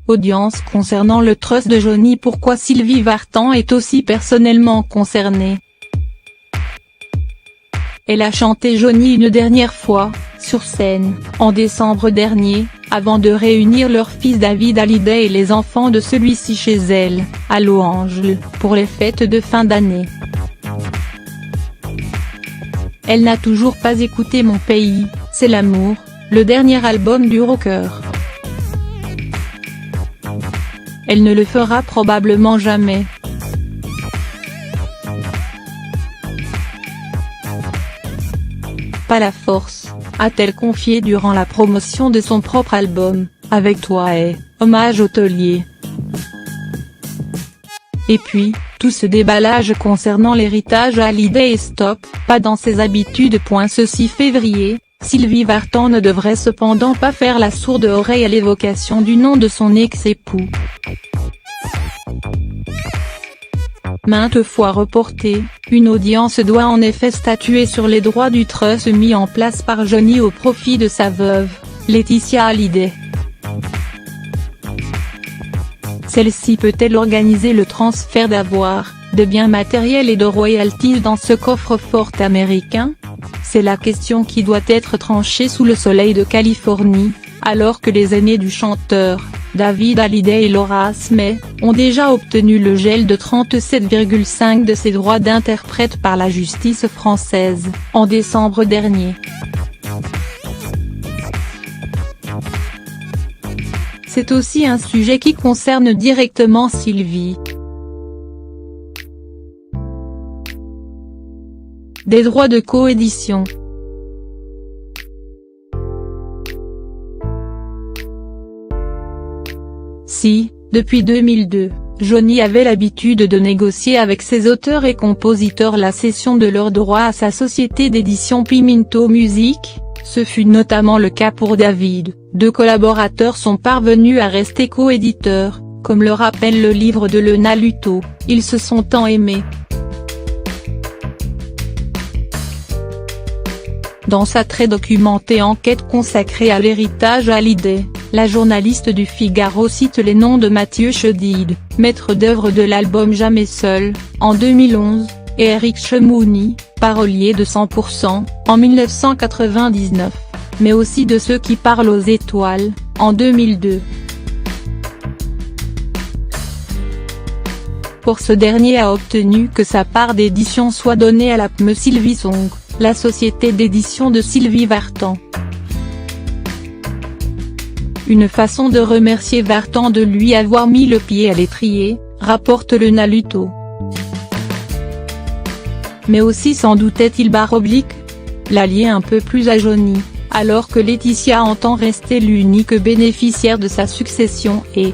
Audience concernant le trust de Johnny. Pourquoi Sylvie Vartan est aussi personnellement concernée? Elle a chanté Johnny une dernière fois, sur scène, en décembre dernier, avant de réunir leur fils David Hallyday et les enfants de celui-ci chez elle, à Los Angeles, pour les fêtes de fin d'année. Elle n'a toujours pas écouté Mon pays, c'est l'amour, le dernier album du rocker. Elle ne le fera probablement jamais. Pas la force, a-t-elle confié durant la promotion de son propre album, Avec toi et hommage au taulier. Et puis, tout ce déballage concernant l'héritage Hallyday et stop, pas dans ses habitudes. Ce 6 février, Sylvie Vartan ne devrait cependant pas faire la sourde oreille à l'évocation du nom de son ex-époux. Maintes fois reportée, une audience doit en effet statuer sur les droits du trust mis en place par Johnny au profit de sa veuve, Laetitia Hallyday. Celle-ci peut-elle organiser le transfert d'avoirs, de biens matériels et de royalties dans ce coffre-fort américain? C'est la question qui doit être tranchée sous le soleil de Californie, alors que les aînés du chanteur, David Hallyday et Laura Asmey, ont déjà obtenu le gel de 37,5 de ses droits d'interprète par la justice française, en décembre dernier. C'est aussi un sujet qui concerne directement Sylvie. Des droits de coédition. Si, depuis 2002, Johnny avait l'habitude de négocier avec ses auteurs et compositeurs la cession de leurs droits à sa société d'édition Pimento Music, ce fut notamment le cas pour David. 2 collaborateurs sont parvenus à rester coéditeurs, comme le rappelle le livre de Lena Luto, Ils se sont tant aimés. Dans sa très documentée enquête consacrée à l'héritage Hallyday, la journaliste du Figaro cite les noms de Mathieu Chédid, maître d'œuvre de l'album Jamais seul, en 2011, et Eric Chemouni, parolier de 100%, en 1999, mais aussi de Ceux qui parlent aux étoiles, en 2002. Pour ce dernier a obtenu que sa part d'édition soit donnée à la PME Sylvie Song, la société d'édition de Sylvie Vartan. Une façon de remercier Vartan de lui avoir mis le pied à l'étrier, rapporte Lena Luto. Mais aussi sans doute est-il l'allié un peu plus à Johnny, alors que Laetitia entend rester l'unique bénéficiaire de sa succession et